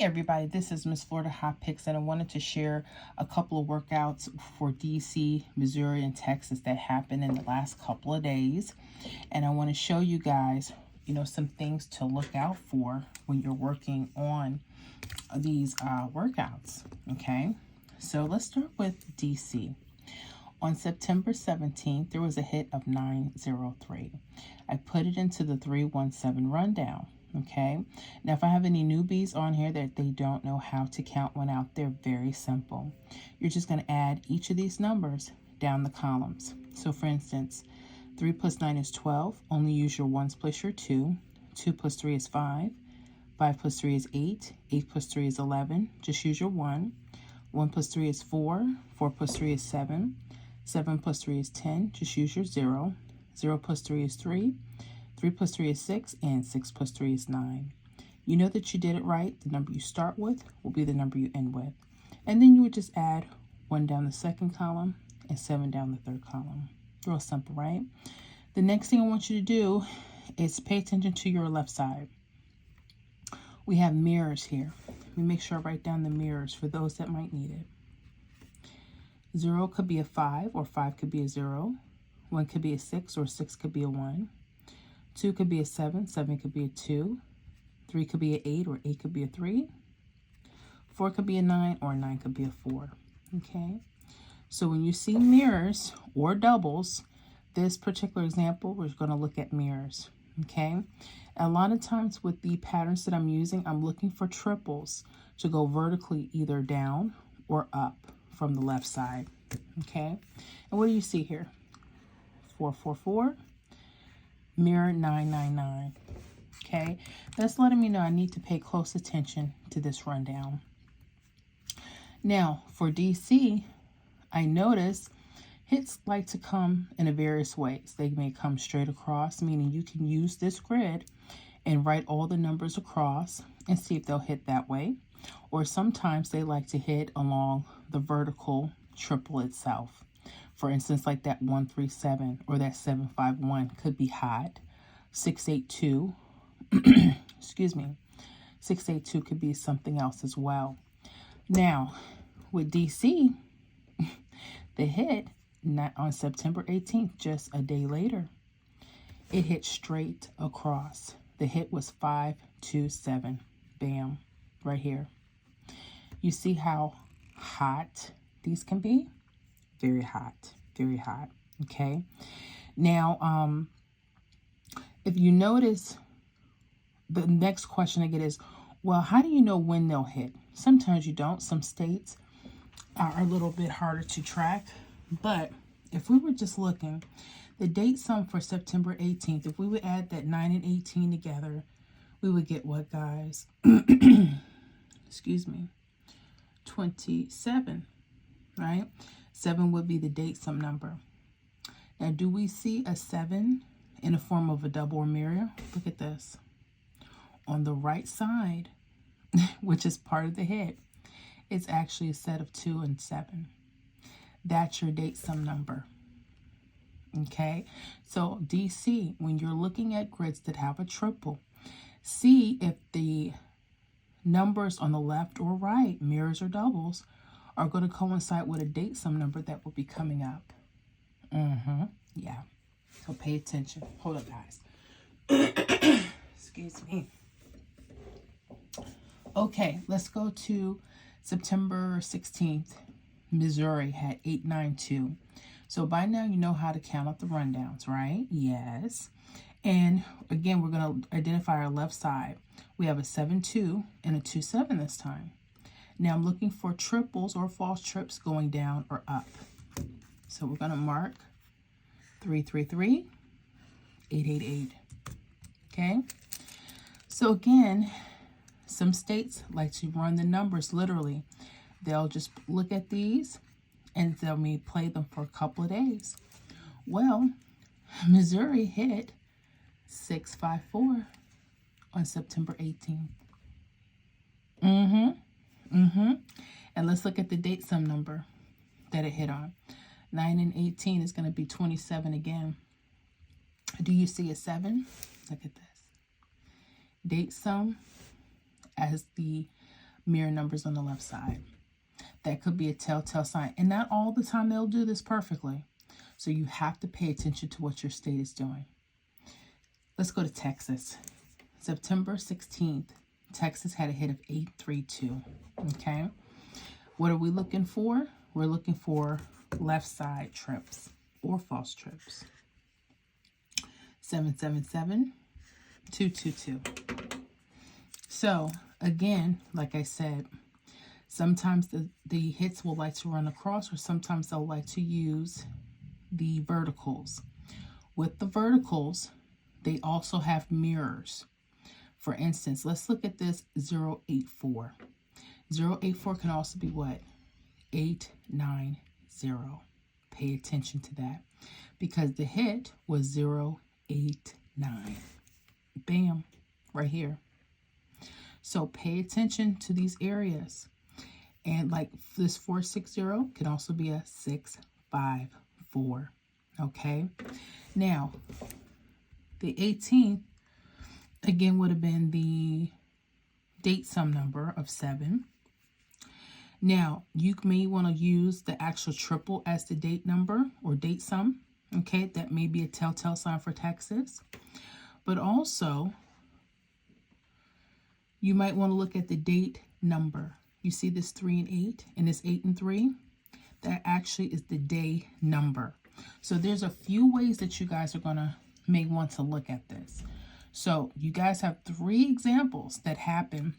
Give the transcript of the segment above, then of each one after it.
Everybody, this is Miss Florida Hot Picks, and I wanted to share a couple of workouts for DC, Missouri, and Texas that happened in the last couple of days. And I want to show you guys, some things to look out for when you're working on these workouts, okay? So let's start with DC. On September 17th, there was a hit of 903. I put it into the 317 rundown. Okay, now if I have any newbies on here that they don't know how to count one out, they're very simple. You're just going to add each of these numbers down the columns. So for instance, 3 plus 9 is 12. Only use your 1s plus your 2. 2 plus 3 is 5. 5 plus 3 is 8. 8 plus 3 is 11. Just use your 1. 1 plus 3 is 4. 4 plus 3 is 7. 7 plus 3 is 10. Just use your 0. 0 plus 3 is 3. 3 plus 3 is 6, and 6 plus 3 is 9. You know that you did it right. The number you start with will be the number you end with. And then you would just add 1 down the second column and 7 down the third column. Real simple, right? The next thing I want you to do is pay attention to your left side. We have mirrors here. Let me make sure I write down the mirrors for those that might need it. 0 could be a 5, or 5 could be a 0. 1 could be a 6, or 6 could be a 1. 2 could be a 7, 7 could be a 2. 3 could be an 8, or 8 could be a 3. 4 could be a 9, or 9 could be a 4. Okay? So when you see mirrors or doubles, this particular example, we're going to look at mirrors. Okay? A lot of times with the patterns that I'm using, I'm looking for triples to go vertically either down or up from the left side. Okay? And what do you see here? 444. Mirror 999. Okay, that's letting me know I need to pay close attention to this rundown. Now for DC, I notice hits like to come in various ways. They may come straight across, meaning you can use this grid and write all the numbers across and see if they'll hit that way. Or sometimes they like to hit along the vertical triple itself. For instance, like that 137 or that 751 could be hot. 682, excuse me, 682 could be something else as well. Now, with DC, the hit not on September 18th, just a day later, it hit straight across. The hit was 527. Bam, right here. You see how hot these can be? Very hot, very hot. Okay. Now, if you notice, the next question I get is, well, how do you know when they'll hit? Sometimes you don't. Some states are a little bit harder to track. But if we were just looking, the date sum for September 18th, if we would add that 9 and 18 together, we would get what, guys? Excuse me. 27, right? 7 would be the date sum number. Now, do we see a 7 in the form of a double or mirror? Look at this. On the right side, which is part of the hit, it's actually a set of 2 and 7. That's your date sum number. Okay, so DC, when you're looking at grids that have a triple, see if the numbers on the left or right, mirrors or doubles, are going to coincide with a date sum number that will be coming up. Yeah. So pay attention. Hold up, guys. Excuse me. Okay, let's go to September 16th. Missouri had 892. So by now you know how to count up the rundowns, right? Yes. And again, we're going to identify our left side. We have a 7-2 and a 2-7 this time. Now I'm looking for triples or false trips going down or up. So we're going to mark 333, 888. Okay. So again, some states like to run the numbers literally. They'll just look at these and they'll play them for a couple of days. Well, Missouri hit 654 on September 18th. And let's look at the date sum number that it hit on. 9 and 18 is going to be 27 again. Do you see a 7? Look at this. Date sum as the mirror numbers on the left side. That could be a telltale sign. And not all the time they'll do this perfectly. So you have to pay attention to what your state is doing. Let's go to Texas. September 16th, Texas had a hit of 832. Okay. What are we looking for? We're looking for left side trips or false trips. 777, 222. So again, like I said, sometimes the hits will like to run across, or sometimes they'll like to use the verticals. With the verticals, they also have mirrors. For instance, let's look at this 084. 084 can also be what? 890. Pay attention to that because the hit was 089. Bam, right here. So pay attention to these areas. And like this 460 can also be a 654. Okay. Now, the 18th, again, would have been the date sum number of 7. Now, you may want to use the actual triple as the date number or date sum. Okay, that may be a telltale sign for Texas. But also, you might want to look at the date number. You see this 3 and 8 and this 8 and 3? That actually is the day number. So there's a few ways that you guys may want to look at this. So you guys have 3 examples that happened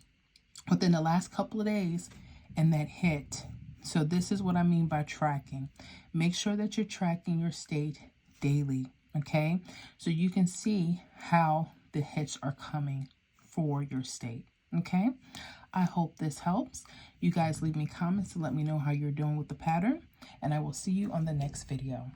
within the last couple of days and that hit. So this is what I mean by tracking. Make sure that you're tracking your state daily, okay? So you can see how the hits are coming for your state, okay? I hope this helps. You guys leave me comments to let me know how you're doing with the pattern, and I will see you on the next video.